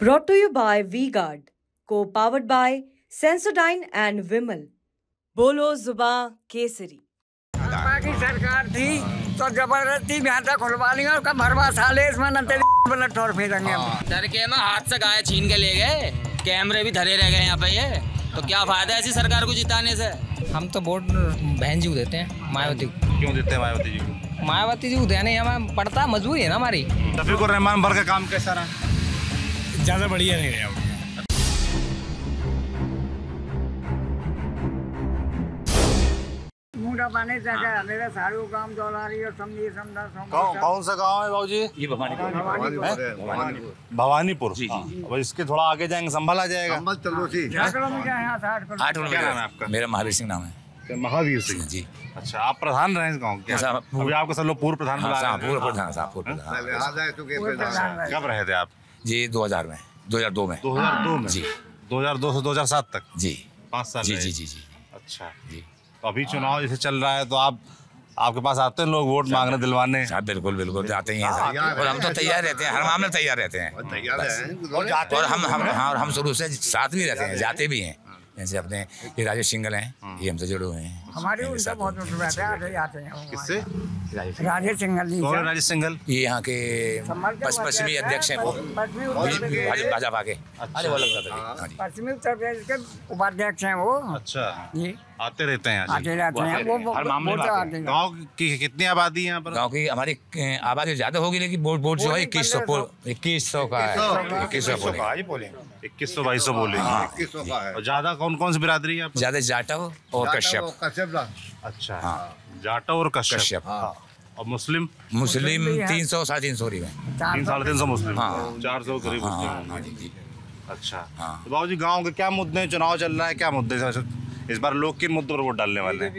Brought to you by V-Guard, co-powered by Sensodyne and Vimal. बोलो जुबां केसरी। की सरकार थी तो जबरदस्ती भैंसा खुलवा ली और कब भरवा साले इसमें न ठोर फेंकेंगे डर के ना हाथ से गाय छीन के ले गए, कैमरे भी धरे रह गए यहाँ पे। ये तो क्या फायदा है ऐसी सरकार को जिताने से। हम तो वोट बहन जी को देते हैं, मायावती को। क्यों देते हैं मायावती जी को? मायावती जी को देने हमें पड़ता, मजबूरी है ना हमारी। शफीकुर रहमान भर का काम कैसा रहा? ज़्यादा बढ़िया नहीं रहा। पानी मेरा सारू काम दौलारी और समझी समझा कौन सा गांव है बाबूजी? ये भवानीपुर। जी जी। अब इसके थोड़ा आगे जाएंगे संभल आ जाएगा। संभल चलो सी 8 किलोमीटर। क्या नाम है आपका? मेरा महावीर सिंह नाम है। महावीर सिंह जी। अच्छा, आप प्रधान रहे इस गाँव के? अभी आपको सब लोग पूर्व प्रधान बुला रहे हैं। पूर्व प्रधान। कब रहे थे आप? जी 2000 में, 2002 में। 2002 में? जी। 2002 से 2007 तक? जी 5 साल। जी जी जी जी। अच्छा जी। तो अभी चुनाव जैसे चल रहा है तो आपके पास आते हैं लोग वोट मांगने दिलवाने? बिल्कुल बिल्कुल जाते ही हैं और हम तो तैयार रहते हैं, हर मामले में तैयार रहते हैं। और हम शुरू से साथ भी रहते हैं, जाते भी हैं। जैसे अपने ये राजेश सिंघल हैं, ये हमसे जुड़े हुए हैं। हमारे उनसे बहुत आते हैं। किससे? राजेश सिंघल जी। कौन है राजेश सिंघल? ये यहाँ के पश्चिमी अध्यक्ष हैं, वो भाजपा के। पश्चिमी उत्तर प्रदेश के उपाध्यक्ष हैं वो। अच्छा जी। आते रहते हैं? आते रहते हैं वो हर मामले में। गाँव की कितनी आबादी है यहाँ पर? गाँव की हमारी आबादी ज्यादा होगी, लेकिन वोट जो है 2100 का है। 2100-2200 बोले। और ज्यादा कौन कौन सी बिरादरी है? ज्यादा जाटव और कश्यप। अच्छा हाँ, जाटव और कश्यप। और मुस्लिम? मुस्लिम 300-350 में। 300-350 मुस्लिम। हाँ। 400 करीब। हाँ जी। अच्छा हाँ। तो बाबूजी गांव के क्या मुद्दे, चुनाव चल रहा है, क्या मुद्दे इस बार लोग किन मुद्दों पर वोट डालने वाले हैं?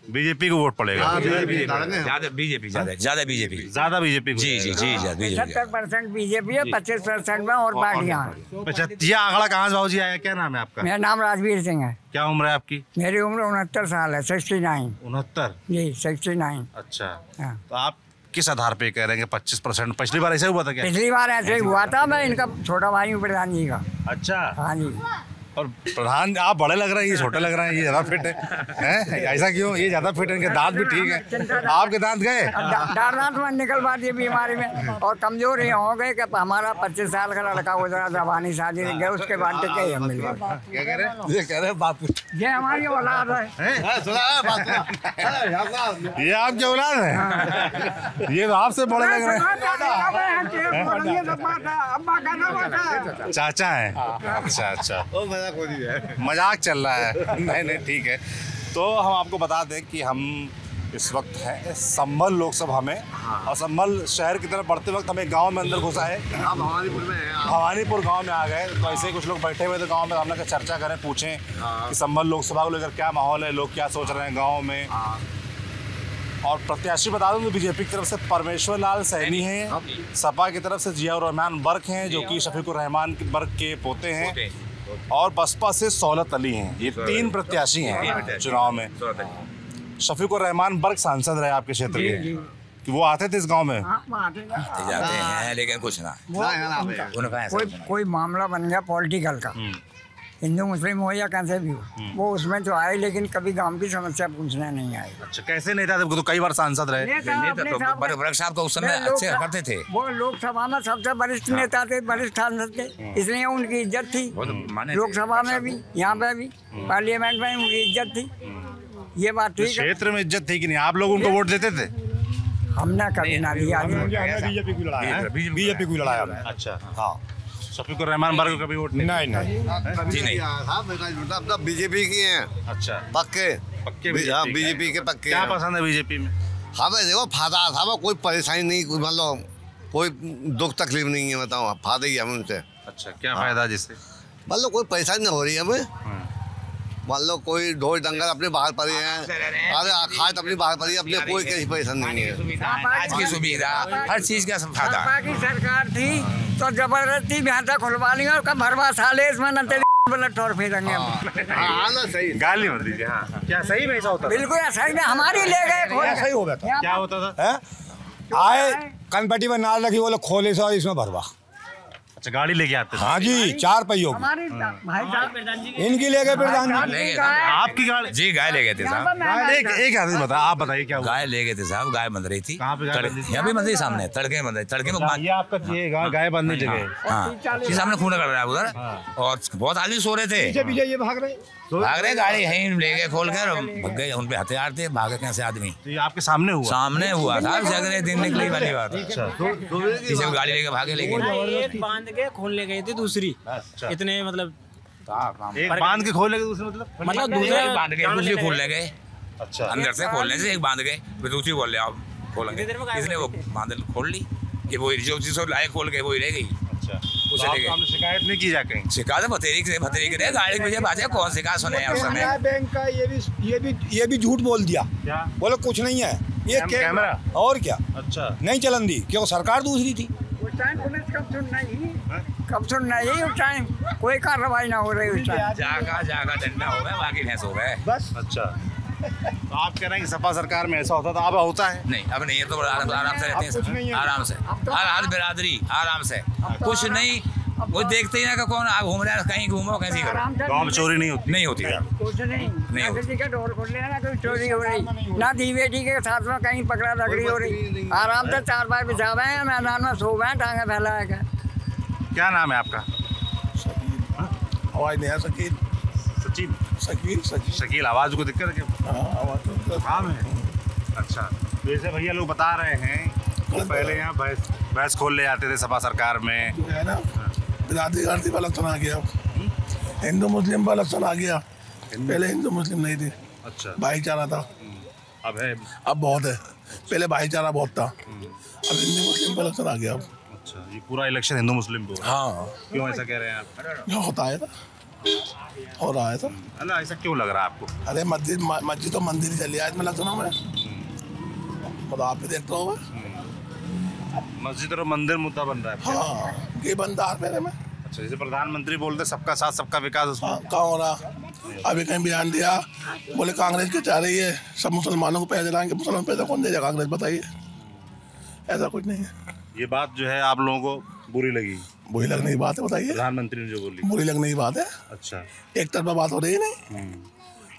बीजेपी को वोट पड़ेगा? ज्यादा बीजेपी। जी जी जी 70% बीजेपी है, 25% में और पार्टियां। अच्छा, ये आंकड़ा कहाँ से बाबूजी आया? क्या नाम है आपका? मेरा नाम राजवीर सिंह है। क्या उम्र है आपकी? मेरी उम्र 69 साल है। 69। 69 जी 69। अच्छा हाँ। तो आप किस आधार पे कह रहे हैं 25%? पिछली बार ऐसा हुआ था क्या? पिछली बार ऐसे ही हुआ था। मैं इनका छोटा भाई हूँ प्रधान जी का। अच्छा हाँ जी। और प्रधान आप बड़े लग रहे हैं, ये छोटे लग रहे हैं, ये ज्यादा फिट है? ऐसा क्यों? ये ज्यादा फिट है, इनके दांत भी ठीक है। आपके दांत गए? दांत में निकलवा दिए बीमारी में और कमजोर ही हो गए कि हमारा 25 साल का लड़का गुजरा जवानी शादी गए, उसके बाद टिके हम मिल गए। क्या कह रहे हैं? ये कह रहे हैं बात। ये हमारी औलाद है। ये आपकी औलाद है? ये तो आपसे बड़े लग रहे हैं। चाचा है? अच्छा अच्छा, मजाक चल रहा है। नहीं ठीक है। तो हम आपको बता दें कि हम इस वक्त हैं संभल लोकसभा में, और संभल शहर की तरफ बढ़ते वक्त हम एक गाँव में अंदर घुसा है। भवानीपुर में, भवानीपुर गाँव में आ गए। तो ऐसे कुछ लोग बैठे हुए थे गाँव में, हमने कहा चर्चा करें, पूछें कि संभल लोकसभा को लेकर क्या माहौल है, लोग क्या सोच रहे हैं गाँव में। और प्रत्याशी बता दूं तो बीजेपी की तरफ से परमेश्वर लाल सैनी हैं, सपा की तरफ से जियाउर रहमान बर्क हैं जो कि शफीकुर रहमान बर्क के पोते हैं, और बसपा से सौलत अली हैं। ये 3 प्रत्याशी हैं चुनाव में। शफीकुर रहमान बर्क सांसद रहे आपके क्षेत्र के, कि वो आते थे इस गांव में? जाते हैं, लेकिन कुछ ना कोई मामला बन गया पॉलिटिकल का, हिंदू मुस्लिम हो या कैसे भी हो, वो उसमें तो आए, लेकिन कभी गांव की समस्या पूछने नहीं आए। अच्छा, कैसे नेता थे? तो कई बार सांसद रहे। बड़े साहब तो उस समय अच्छे करते थे। वो लोकसभा में सबसे वरिष्ठ नेता थे, वरिष्ठ सांसद थे, इसलिए उनकी इज्जत थी। लोकसभा में भी, यहाँ पे भी, पार्लियामेंट में उनकी इज्जत थी। ये बात ठीक है। क्षेत्र में इज्जत थी कि नहीं? आप लोग उनको वोट देते थे? हमने कभी ना दिया। बीजेपी को लड़ाया। अच्छा हाँ। शफीकुर रहमान बर्क कभी वोट नहीं? जी नहीं। अपना बीजेपी की हैं। अच्छा, पक्के बीजेपी के पक्के। क्या पसंद है बीजेपी में? हमें देखो फायदा था, कोई परेशानी नहीं, मतलब कोई दुख तकलीफ नहीं है। बताओ, फायदा ही हमें उनसे। अच्छा, क्या फायदा जिससे? मतलब कोई परेशानी नहीं हो रही है हमें। मान लो कोई ढोल डंगर अपने बाहर पड़े हैं, अरे खाद अपनी बाहर पड़ी है, अपने कोई किसी परेशानी नहीं है। आज की सुविधा, हर चीज का फायदा। की सरकार थी तो जबरदस्ती भैंसा खुलवा ली और कब भरवा साले इसमें ठोर फेंकेंगे। सही गाली मत दीजिए। हाँ, क्या सही में ऐसा होता? बिल्कुल सही में हमारी ले गए। सही हो गया था। क्या होता था? आए कनपट्टी में नाल रखी, बोले खोले सो इसमें भरवा। अच्छा, गाड़ी लेके आते? हाँ जी, 4 पहियों की। इनकी ले गए प्रधान जी। आपकी गाड़ी? जी, गाय ले गए थे साहब। एक आदमी बता, आप बताइए क्या हुआ? गाय ले गए थे साहब, गाय बंध रही थी। कहाँ पे गाय बंधी थी? यहाँ भी बंध रही सामने, तड़के में बंध रही, तड़के में। ये आपका ये गाय बांधने जगह? हाँ, ये सामने खून कर रहा है उधर, और बहुत आदमी सो रहे थे। पीछे ये भाग रहे गाड़ी यहीं ले गए खोल कर, भाग गए। उन पे हथियार थे, भागे कैसे आदमी। तो ये आपके सामने हुआ? सामने हुआ साहब, जगह दिन निकली वाली बात। अच्छा, इसे गाड़ी लेके भागे, लेकिन एक बांध के खोल ले गए थे दूसरी। अच्छा, इतने मतलब एक बांध के खोल ले गए, दूसरे मतलब दूसरे बांध के दूसरी खोल ले गए। अच्छा, अंदर से खोलने से एक बांध गए, फिर दूसरी बोल ले आप खोलेंगे, इसलिए वो बांध खोल ली। ये वो जो चीज लाए खोल के वही रह गई। अच्छा, उसे ले गए। आपने शिकायत नहीं की जाके? शिकायत भतेरी के गाड़ी में बाजे कौन शिकायत सुने उस समय। बैंक का ये भी झूठ बोल दिया। क्या बोले कुछ नहीं है, ये कैमरा और क्या। अच्छा, नहीं चलन दी क्यों, सरकार दूसरी थी। उस टाइम पुलिस कब सुनना ही उस टाइम कोई कार्रवाई ना हो रही उस टाइम। जागा डंडा हो गया, बाकी भैंस हो गए बस। अच्छा, तो आप कह रहे हैं कि सपा सरकार में ऐसा होता था, अब होता है? नहीं, अब नहीं है, तो आराम से रहते हैं, आराम से हर हाथ बिरादरी आराम से, कुछ नहीं। वो देखते ही ना कि कौन घूम रहा है, कहीं घूमो कैसी करो। गाँव में चोरी नहीं होती? नहीं होती कुछ नहीं होती। किसी का डोर खोल लिया ना, कोई चोरी हो रही ना, दी बेटी के साथ में कहीं पकड़ा रगड़ी हो रही। आराम से 4 बार बिछा हुए हैं, मैदान में सो गए, टांगे फैला है। क्या नाम है आपका? आवाज नहीं आ सकी। सचिन? शकील। शकील, आवाज को दिक्कत है क्या? काम है। अच्छा, तो जैसे भैया लोग बता रहे हैं कि पहले यहाँ भैंस खोल ले जाते थे सपा सरकार में, है ना, बिरादरी वाला चला गया, हिंदू मुस्लिम वाला चला गया। पहले हिंदू मुस्लिम नहीं थी। अच्छा, भाईचारा था। अब है? अब बहुत है, पहले भाईचारा बहुत था, अब हिंदू मुस्लिम वाला चला गया। अच्छा, ये पूरा इलेक्शन हिंदू मुस्लिम को? हाँ। क्यों ऐसा कह रहे हैं आप? जो होता है था, हो रहा है था। अल्लाह, ऐसा क्यों लग रहा है आपको? अरे मस्जिद तो मंदिर ही चली आज मैं लगता हूँ मैं, मतलब आप भी देखता हूँ। मस्जिद और मंदिर मुद्दा बन रहा है? हाँ, ये बनता है मेरे में। अच्छा, जैसे प्रधानमंत्री बोलते सबका साथ सबका विकास, हाँ, कहाँ हो रहा। अभी कहीं बयान दिया, बोले कांग्रेस की चाह रही है सब मुसलमानों को पैसे लाएंगे। मुसलमान पैसा कौन देगा, कांग्रेस बताइए। ऐसा कुछ नहीं है। ये बात जो है आप लोगों को बुरी लगी? बुरी लगने की बात है, बताइए। प्रधानमंत्री ने जो बोली बुरी लगने की बात है। अच्छा, एक तरफा बात हो रही है नहीं।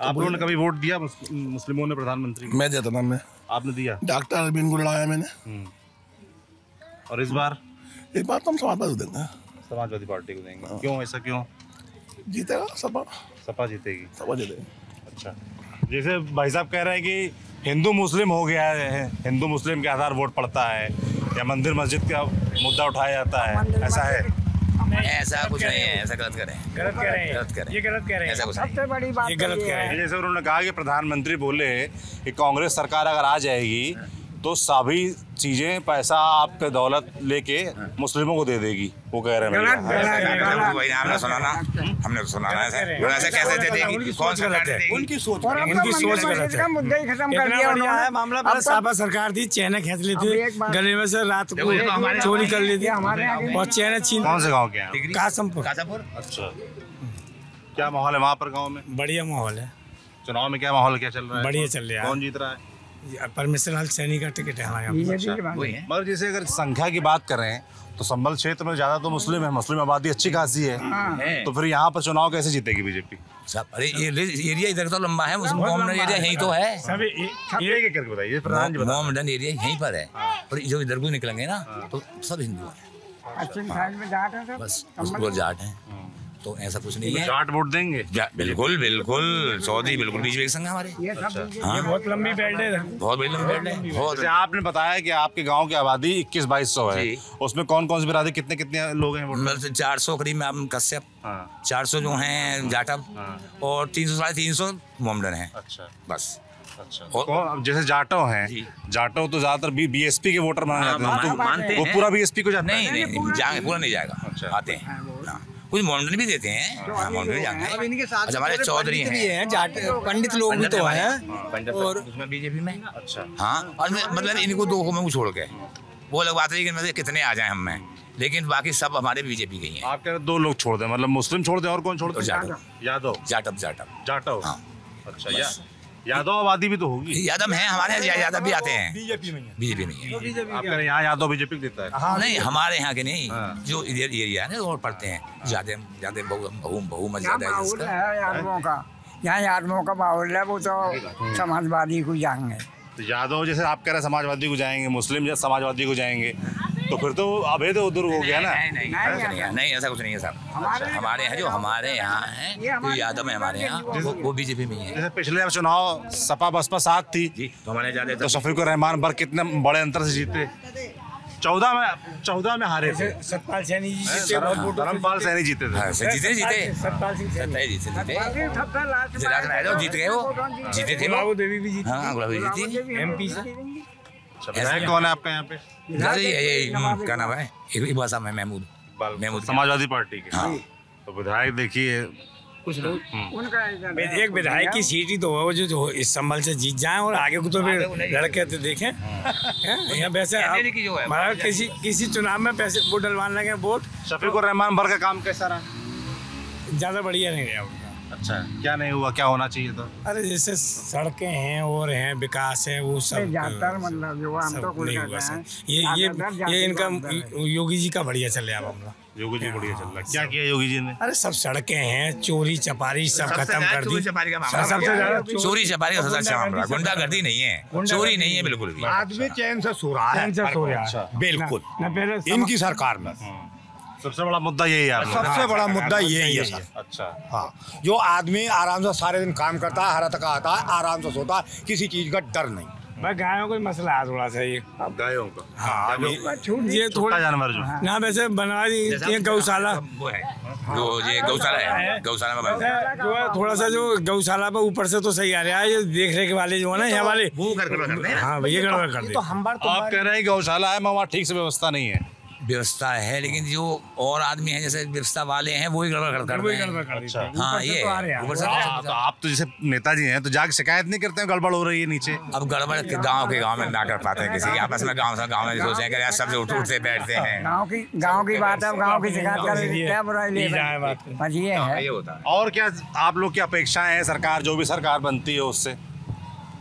आप लोगों ने कभी वोट दिया मुस्लिमों ने प्रधानमंत्री? मैं देता था। मैं आपने दिया? डॉक्टर अरविंद को लड़ाया मैंने। और इस बार तो हम समाजवादी देंगे, समाजवादी पार्टी को देंगे। क्यों, ऐसा क्यों? जीतेगा सपा जीतेगी। सपा जीतेगी। अच्छा, जैसे भाई साहब कह रहे हैं कि हिंदू मुस्लिम हो गया है, हिंदू मुस्लिम के आधार वोट पड़ता है, या मंदिर मस्जिद का मुद्दा उठाया जाता है, ऐसा है? ऐसा कुछ नहीं है, ऐसा गलत करें। ये गलत कह रहे हैं। ऐसा कुछ सबसे बड़ी बात ये गलत कह रहे हैं। जैसे उन्होंने कहा कि प्रधानमंत्री बोले कि कांग्रेस सरकार अगर आ जाएगी तो सभी चीजें पैसा आपके दौलत लेके मुस्लिमों को दे देगी, वो कह रहे हैं। हमने सुना ना, ऐसा कैसे दे देगी, कौन सा गलत है? उनकी सोच गलत है। मुद्दा ही खत्म कर दिया उन्होंने। मामला पहले सापा सरकार थी, चैन खींच ली थी गले में से, रात को चोरी कर ली थी और चैन छीन। कौन से गाँव के हैं? कासमपुर। अच्छा, क्या माहौल है वहाँ पर गाँव में? बढ़िया माहौल है। चुनाव में क्या माहौल क्या चल रहा है? बढ़िया चल रहा है। कौन जीत रहा है? परमेश्वर लाल सैनी का टिकट है हमारे यहाँ। मगर जैसे अगर संख्या की बात करें तो संभल क्षेत्र में ज्यादा तो मुस्लिम है, मुस्लिम आबादी अच्छी खासी है, तो फिर यहाँ पर चुनाव कैसे जीतेगी बीजेपी? अरे ये एरिया इधर तो लंबा है, मोहम्मदन एरिया यहीं तो है। ये करके बताइए, मोहम्मदन एरिया यहीं पर है, और जो इधर को निकलेंगे ना तो सब हिंदू है, बस उसको जाट है, तो ऐसा कुछ नहीं है। जाट वोट देंगे? बिल्कुल बिल्कुल, चौधरी बिल्कुल बीजेपी के संग है हमारे। ये बहुत लंबी बेल्ट है, बहुत बड़ी लंबी बेल्ट है। बहुत। आपने बताया कि आपके गांव की आबादी 21-2200 है, उसमें कौन कौन सी बिरादरी, कितने कितने लोग हैं? 400 करीब में कश्यप, 400 जो हैं जाटव, और 300-350 मोमडन है। अच्छा, बस। अच्छा, और जैसे जाटव हैं, जाटव तो ज्यादातर बीएसपी के वोटर माने जाते हैं, वो पूरा बीएसपी को जाते हैं? नहीं, जाएंगे पूरा नहीं जाएगा, आते हैं, कुछ मोमडन भी देते हैं, मोमडन भी जाते हैं। हमारे चौधरी हैं, पंडित लोग भी तो हैं, और उसमें बीजेपी में। अच्छा, हाँ, और मतलब इनको 2 में छोड़ के वो लोग बात है कि कितने आ जाए हम में, लेकिन बाकी सब हमारे बीजेपी के ही हैं। आप कह रहे 2 लोग छोड़ दें, मतलब मुस्लिम छोड़ दें, और कौन छोड़ दें? जाटव। यादव, जाटव। हाँ, अच्छा, यादववादी भी तो होगी। यादव है हमारे यहाँ, यादव भी आते हैं, बीजेपी में बीजेपी नहीं है। आपके यहाँ यादव बीजेपी देता है? हाँ, नहीं हमारे यहाँ के नहीं, जो इधर एरिया है ना और पढ़ते हैं ज्यादा बहुमत ज्यादा है जिसका। यादवों का, यहाँ यादवों का बाहुल है, वो तो समाजवादी को जाएंगे। तो यादव जैसे आप कह रहे हैं समाजवादी को जाएंगे, मुस्लिम जैसे समाजवादी को जाएंगे, तो फिर तो अभेद उधर हो गया ना। नहीं ऐसा कुछ नहीं है साहब। हमारे यहाँ जो हमारे यहाँ है जो यादव है हमारे यहाँ वो बीजेपी में ही है। जैसे पिछले चुनाव सपा बसपा साथ थी जी, तो हमारे ज्यादा तो शफीकुर रहमान पर कितने बड़े अंतर से जीते। 14 में हारे थे। सतपाल सैनी जी धर्मपाल सैनी जीते थे। जीते सतपाल सिंह सैनी जीत गए, वो जीते थे। बाबू देवी भी जीती। हाँ, गुलाबी जीती MP से। विधायक कौन है आपका यहाँ पे? क्या नाम है, इकबाल साहब, महमूद, समाजवादी पार्टी के। हाँ। तो विधायक देखिए कुछ लोग एक विधायक की सीट ही तो हो जो इस संभल से जीत जाए, और आगे को तो फिर लड़के तो देखें। यहाँ वैसे हमारा किसी चुनाव में पैसे वो डलवाने लगे वोट। शफीकुर रहमान भर का काम कैसा रहा? ज्यादा बढ़िया नहीं रहा उनका। अच्छा, क्या नहीं हुआ, क्या होना चाहिए था? अरे जैसे सड़कें हैं और हैं, विकास है, वो सब मतलब जो हम तो नहीं हुआ सर। ये इनका योगी जी का बढ़िया चल रहा है। योगी जी बढ़िया चल रहा है। क्या किया योगी जी ने? अरे सब सड़कें हैं, चोरी चपारी सब खत्म कर दी। सबसे ज्यादा चोरी चपारी का सबसे अच्छा मामला, गुंडागर्दी नहीं है, चोरी नहीं है बिल्कुल भी। आदमी चैन से सो रहा है बिल्कुल इनकी सरकार में। सबसे बड़ा मुद्दा यही है। सबसे बड़ा मुद्दा यही है सर। अच्छा, हाँ, जो आदमी आराम से सारे दिन काम करता है, हर तक आता है, आराम से सोता है, किसी चीज का डर नहीं। भाई गायों का मसला है थोड़ा सा ये। गायों का? हाँ, ये थोड़ा जानवर जो ना वैसे बनवा दी गौशाला, वो है जो ये गौशाला है, गौशाला में जो है थोड़ा सा जो गौशाला पे ऊपर से तो सही आ रहा है, ये देख रेख वाले जो है ना यहाँ वाले वो गड़बड़ करते हैं। हाँ भैया गड़बड़ कर दे। आप कह रहे हैं गौशाला है, वहाँ ठीक से व्यवस्था नहीं है। व्यवस्था है, लेकिन जो और आदमी हैं जैसे व्यवस्था वाले हैं वो ही गड़बड़ करते हैं। अच्छा, हाँ ये तो आप तो जैसे नेताजी हैं तो जाके शिकायत नहीं करते हैं गड़बड़ हो रही है नीचे? अब गड़बड़ गांव में ना कर पाते हैं, किसी के आपस में गांव में सोचते हैं कि सब उठते बैठते हैं। गाँव की बात है, गाँव की शिकायत कर ये है। और क्या आप लोग की अपेक्षाएं हैं सरकार, जो भी सरकार बनती है उससे?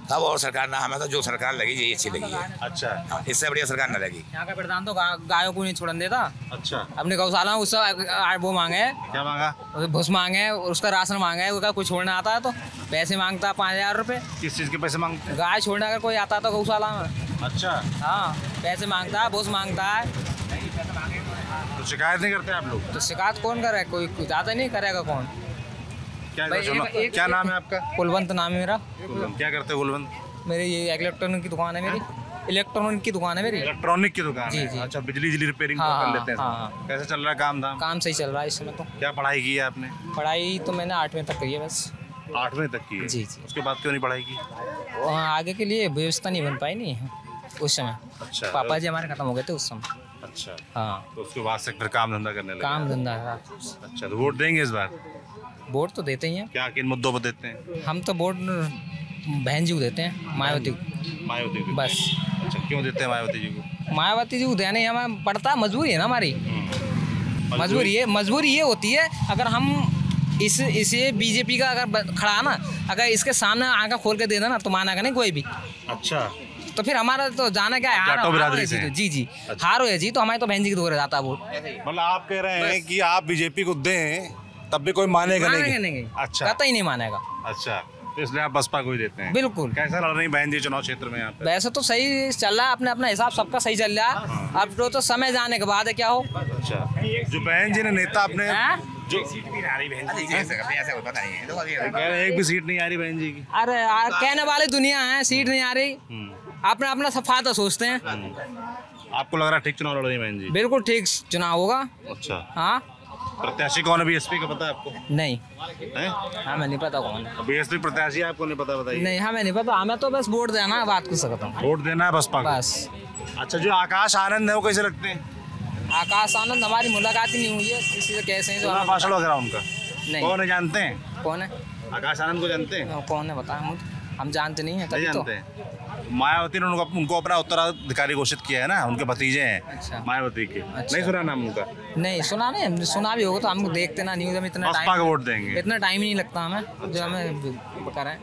अब और सरकार ना, हमें तो जो सरकार लगी यही अच्छी लगी है। अच्छा, इससे बढ़िया सरकार ना लगी। यहाँ का प्रधान तो गायों को नहीं छोड़न देता। अच्छा, अपने गौशाला में उससे वो मांगे, क्या मांगा? भूस मांगे, उसका राशन मांगा है, उसका कोई छोड़ना आता है तो पैसे मांगता है 5000 रुपये। किस चीज़ के पैसे मांगते हैं? गाय छोड़ने अगर कोई आता है तो गौशाला में। अच्छा, हाँ, पैसे मांगता है, भूस मांगता है। तो शिकायत नहीं करते आप लोग? तो शिकायत कौन करे, कोई ज़्यादा नहीं करेगा कौन। क्या नाम है आपका? कुलवंत नाम है मेरा। क्या करते हो कुलवंत? मेरी ये इलेक्ट्रॉनिक की दुकान है, मेरी इलेक्ट्रॉनिक की दुकान है मेरी। इलेक्ट्रॉनिक की दुकान? जी जी। अच्छा, बिजली रिपेयरिंग हाँ, कर लेते हैं। हाँ। कैसे चल रहा है काम धाम? काम सही चल रहा है इस समय तो। क्या पढ़ाई की है आपने? पढ़ाई तो मैंने 8वीं तक की है बस। 8वीं तक की है? जी जी। उसके बाद क्यों नहीं पढ़ाई की? वहाँ आगे के लिए व्यवस्था नहीं बन पाई नहीं उस समय। अच्छा, पापा जी हमारे खत्म हो गए थे उस समय। अच्छा, हाँ, तो उसके बाद से फिर काम धंधा करने लगे? काम धंधा। अच्छा, तो वोट देंगे इस बार? वोट तो देते ही हैं। क्या किन मुद्दों पर देते हैं? हम तो वोट बहन जी को देते हैं, मायावती को बस। अच्छा, क्यों देते हैं मायावती जी को? मायावती जी को देने हमें पड़ता है, मजबूरी है ना हमारी। मजबूरी ये होती है, अगर हम इसे बीजेपी का अगर खड़ा ना, अगर इसके सामने आंखें खोल के दे देना तो मानेगा नहीं कोई भी। अच्छा, तो फिर हमारा तो जाना क्या है, जाटो बिरादरी से? जी जी, हार हो या जी तो हमारी तो बहन जी की दोहरे जाता है वोट। मतलब आप कह रहे हैं कि आप बीजेपी को दें तब भी कोई मानेगा नहीं? अच्छा, कतई नहीं मानेगा। अच्छा, तो इसलिए आप बसपा को ही देते हैं? बिल्कुल। कैसा लड़ रही बहन जी चुनाव क्षेत्र में यहाँ पे? वैसे तो सही चल रहा है, अपने अपना हिसाब सबका सही चल रहा है। अब तो समय जाने के बाद है क्या हो। अच्छा, जो बहन जी ने नेता अपने जो सीट भी आ रही बहन जी, ऐसा पता नहीं है, एक भी सीट नहीं आ रही बहन जी की? अरे कहने वाली दुनिया है, सीट नहीं आ रही, अपना अपना सब फायदा सोचते हैं। आपको लग रहा है ठीक चुनाव लड़ रही बहन जी? बिल्कुल ठीक चुनाव होगा। अच्छा, हाँ। प्रत्याशी कौन है बीएसपी का, पता है आपको? नहीं, है? हमें नहीं पता कौन है बीएसपी प्रत्याशी, आपको नहीं पता? बताइए। नहीं, हमें नहीं पता, हमें तो बस वोट देना है, बात कर सकता हूँ। वोट देना है बसपा को? बस। अच्छा, जो आकाश आनंद है वो कैसे लगते हैं? आकाश आनंद हमारी मुलाकात ही नहीं हुई है किसी से, कैसे हैं जो भाषण वगैरह उनका? नहीं। कौन है, जानते हैं? कौन है? आकाश आनंद को जानते हैं? कौन है बताएं, हम जानते नहीं है। नहीं जानते हैं? मायावती ने उनको अपना उत्तराधिकारी घोषित किया है ना, उनके भतीजे हैं। अच्छा। मायावती के। अच्छा। नहीं सुना नाम उनका? नहीं सुना, नहीं सुना भी होगा तो हम देखते ना न्यूज़ में, इतना बसपा का वोट देंगे? इतना टाइम ही नहीं लगता हमें जो हमें करें।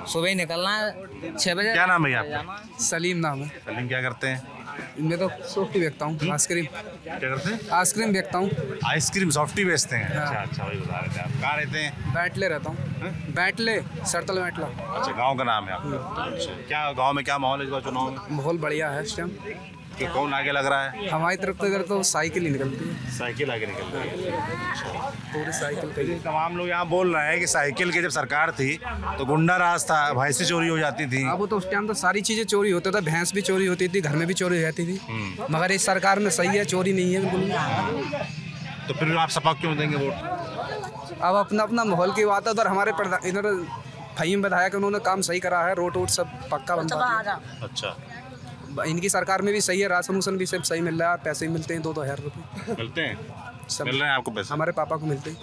सुबह ही निकलना है 6 बजे। क्या नाम है आपका? सलीम नाम है। सलीम, क्या करते हैं? मैं तो सॉफ्टी बेचता हूँ, आइसक्रीम। क्या करते हैं? आइसक्रीम बेचता हूँ। आइसक्रीम सॉफ्टी बेचते हैं? हाँ। अच्छा, वही बता रहे थे आप। कहाँ रहते हैं? बैटले रहता हूँ। बैटले, सरतल बैटला। अच्छा, गांव का नाम है आपका? अच्छा, क्या गांव में क्या माहौल है इस बार चुनाव में? माहौल बढ़िया है इस टाइम। कि कौन आगे लग रहा है? हमारी तरफ तो इधर तो साइकिल ही निकलती है। साइकिल आगे निकल रही है। पूरी साइकिल पे ही। तमाम लोग यहाँ बोल रहे हैं कि साइकिल की जब सरकार थी तो गुंडा राज था, भैंसी चोरी हो जाती थी। अब तो उस टाइम तो सारी चीज़ें चोरी होता था, भैंस भी चोरी होती थी, घर में भी चोरी हो जाती थी। मगर इस सरकार में सही है, चोरी नहीं है बिल्कुल। तो फिर आप सपा क्यों देंगे वोट? अब अपना अपना माहौल की बात है। उधर हमारे इधर फहीम विधायक उन्होंने काम सही करा है, रोड वोड सब पक्का बन पाता है। अच्छा, इनकी सरकार में भी सही है, राशन वासन भी सब सही मिल रहा है, पैसे भी मिलते हैं 2-2 हज़ार रुपये मिलते हैं? सब मिल रहे हैं आपको पैसे? हमारे पापा को मिलते हैं।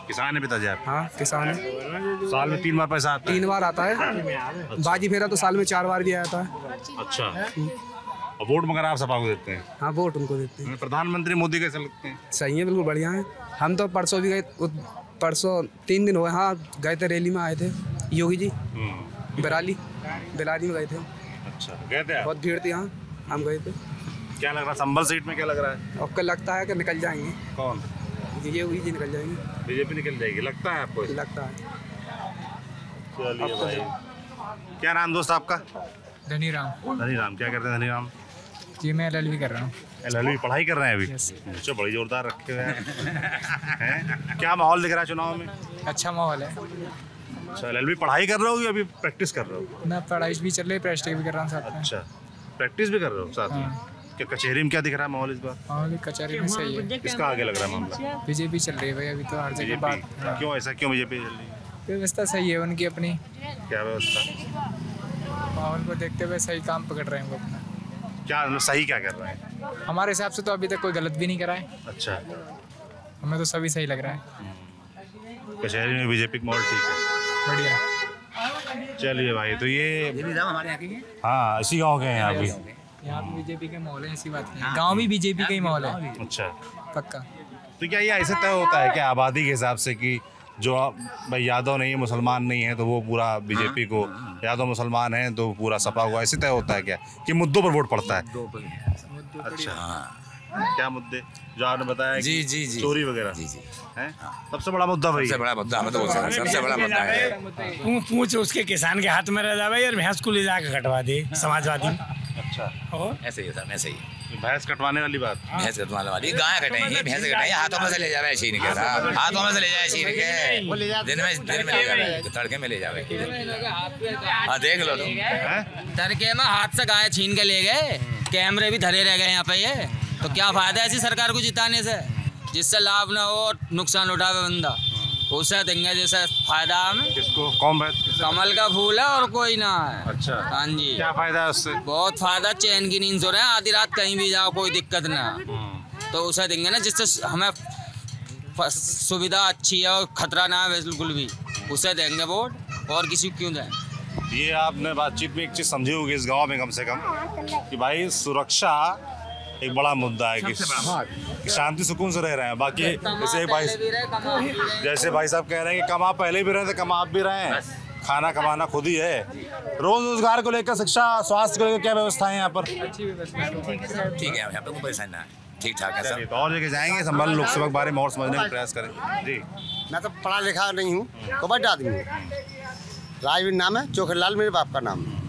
किसान है पिताजी आप? हाँ, किसान है। साल में 3 बार पैसा आता है? 3 बार आता है। बाजी फेरा तो साल में 4 बार भी आता है। अच्छा, और वोट मगर आप सपा को देते हैं? हाँ, वोट उनको देते हैं। प्रधानमंत्री मोदी कैसे लगते हैं? सही है, बिल्कुल बढ़िया है। हम तो परसों भी गए, परसों 3 दिन हो गए। हाँ, गए थे, रैली में आए थे योगी जी, बिलाली में गए थे। अच्छा, गए थे आप? बहुत भीड़ थी यहाँ, हम गए थे। क्या लग रहा है संभल सीट में? क्या लग रहा है आपको? लगता है कि निकल जाएंगे। कौन? योगी जी निकल जाएंगे। बीजेपी निकल जाएगी लगता है आपको? लगता है। चलिए भाई, क्या नाम दोस्त आपका? धनीराम। धनीराम, क्या करते हैं धनीराम? जी मैं LLB कर रहा हूँ। LLB पढ़ाई कर रहे हैं अभी? अच्छा, बड़ी जोरदार रखे हुए हैं। क्या माहौल दिख रहा है चुनाव में? अच्छा माहौल है। अच्छा, LLB पढ़ाई कर रहे हो या अभी प्रैक्टिस कर रहे हो? मैं पढ़ाई भी चल रही है, प्रैक्टिस भी कर रहा हूँ साथ में। अच्छा, प्रैक्टिस भी कर रहे हो साथ में? क्या कचहरी में क्या दिख रहा है माहौल इस बार? माहौल कचहरी में सही है। किसका आगे लग रहा है मामला? बीजेपी चल रही है भाई, अभी तो हर जगह बात। बीजेपी? क्यों ऐसा, क्यों बीजेपी चल रही है? व्यवस्था सही है उनकी अपनी। क्या व्यवस्था? माहौल को देखते हुए सही काम पकड़ रहे हैं वो अपना। क्या मतलब सही क्या कर रहे हैं? हमारे हिसाब से तो अभी तक कोई गलत भी नहीं करा है। अच्छा, हमें तो सभी सही लग रहा है। कचहरी में बीजेपी का माहौल ठीक है? बढ़िया। चलिए भाई, तो ये हमारे यहाँ की हाँ इसी गाँव के हैं यहाँ भी? यहाँ पे बीजेपी के माहौल है, ऐसी बात नहीं। गाँव भी बीजेपी का ही माहौल है। अच्छा, पक्का। तो क्या ये ऐसे तय होता है क्या आबादी के हिसाब से कि जो भाई यादव नहीं है, मुसलमान नहीं है तो वो पूरा बीजेपी को, यादव मुसलमान है तो पूरा सपा को, ऐसे तय होता है क्या कि मुद्दों पर वोट पड़ता है? अच्छा, क्या मुद्दे जो आपने बताया? जी जी जी, चोरी वगैरह? जी जी है सबसे बड़ा मुद्दा भाई? सबसे बड़ा मुद्दा, हमें तो सबसे बड़ा मुद्दा है। पूछ उसके किसान के हाथ में रह जावे और भैंस को ले जाकर कटवा दे समाजवादी। अच्छा, और ऐसे ही है सर, ऐसे ही। भैंस कटवाने वाली बात? भैंस कटवाने वाली, गाय कटाएंगी, भैंस कटाएंगी, हाथों में से ले जावे छीन के साहब, हाथों में से ले जाए छीन के, दिन में ले जावे, तड़के में ले जावे। हाँ देख लो तुम, तड़के में हाथ से गाय छीन के ले गए, कैमरे भी धरे रह गए यहाँ पे। ये तो क्या फायदा है ऐसी सरकार को जिताने से, जिससे लाभ ना हो और नुकसान उठावे बंदा, उसे देंगे जैसे फायदा हमें। किसको? कौन? कमल का फूल है और कोई ना है। अच्छा, हाँ जी, क्या फायदा है उससे? बहुत फायदा, चैन की नींद सो रहे हैं, आधी रात कहीं भी जाओ कोई दिक्कत ना, तो उसे देंगे ना जिससे हमें सुविधा अच्छी है और खतरा ना है बिल्कुल भी, उसे देंगे वोट, और किसी को क्यों दें। ये आपने बातचीत में एक चीज़ समझी होगी इस गांव में कम से कम, कि भाई सुरक्षा एक बड़ा मुद्दा है कि शांति सुकून से रह रहे हैं। बाकी जैसे भाई साहब कह रहे हैं कि कमा पहले भी रहे थे, कमा आप भी रहे हैं, खाना कमाना खुद ही है। रोजगार को लेकर, शिक्षा, स्वास्थ्य को लेकर क्या व्यवस्था है यहाँ पर? ठीक है, यहाँ पे कोई परेशानी ना, ठीक ठाक है सर। तो और जगह जाएंगे, संभल लोकसभा के बारे में और समझने का प्रयास करें। जी, मैं तो पढ़ा लिखा नहीं हूँ, तो बड़ा आदमी हूँ। राजवीर नाम है, चोखरलाल मेरे बाप का नाम है।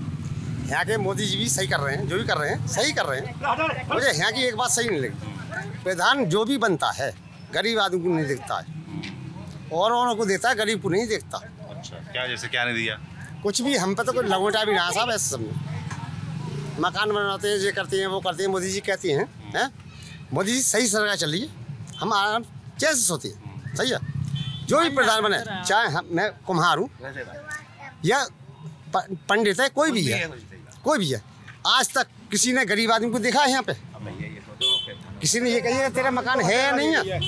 यहाँ के मोदी जी भी सही कर रहे हैं, जो भी कर रहे हैं सही कर रहे हैं। मुझे यहाँ की एक बात सही नहीं लगी, प्रधान जो भी बनता है गरीब आदमी को नहीं देखता है, औरों को देता है, गरीब को नहीं देखता। अच्छा, क्या जैसे क्या नहीं दिया? कुछ भी हम पे तो कोई लंगोटा भी ना साहब, ऐसे सब मकान बनाते हैं, ये करते हैं, वो करते हैं, मोदी जी कहते हैं। मोदी जी सही सरकार चल रही है, हम आराम जैसे सोते हैं, सही है। जो भी प्रधान बने, चाहे मैं कुम्हार हूँ या पंडित है, कोई भी है, कोई भी है, आज तक किसी ने गरीब आदमी को देखा है यहाँ पे? किसी ने ये कहिए तेरा मकान है या नहीं है?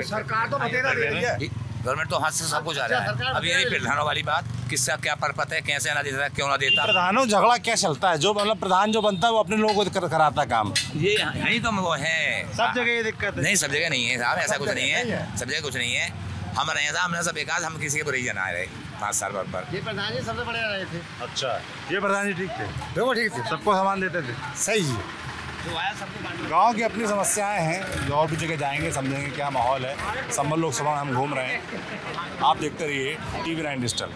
सरकार तो बतेरा दे रही है, गवर्नमेंट तो हाथ से सब कुछ आ रहा है। अब ये प्रधानों वाली बात, किसका क्या परपत है, कैसे ना देता, क्यों ना देता। प्रधानों झगड़ा क्या चलता है? जो मतलब प्रधान जो बनता है वो अपने लोगों को कराता काम, ये नहीं तो वो है सब जगह ये दिक्कत है। नहीं, सब जगह नहीं है साहब, ऐसा कुछ नहीं है, सब जगह कुछ नहीं है। हम रहे साहब, हमने सब एक हम किसी के बुरे जना रहे, 5 साल पर। ये प्रधान जी सबसे बड़े रहे थे। अच्छा, ये प्रधान जी ठीक थे? बिल्कुल ठीक थे, सबको सामान देते थे। सही जी। गांव की अपनी समस्याएं हैं, जो और भी जगह जाएंगे समझेंगे क्या माहौल है। संभल लोकसभा में हम घूम रहे हैं, आप देखते रहिए TV9 डिजिटल।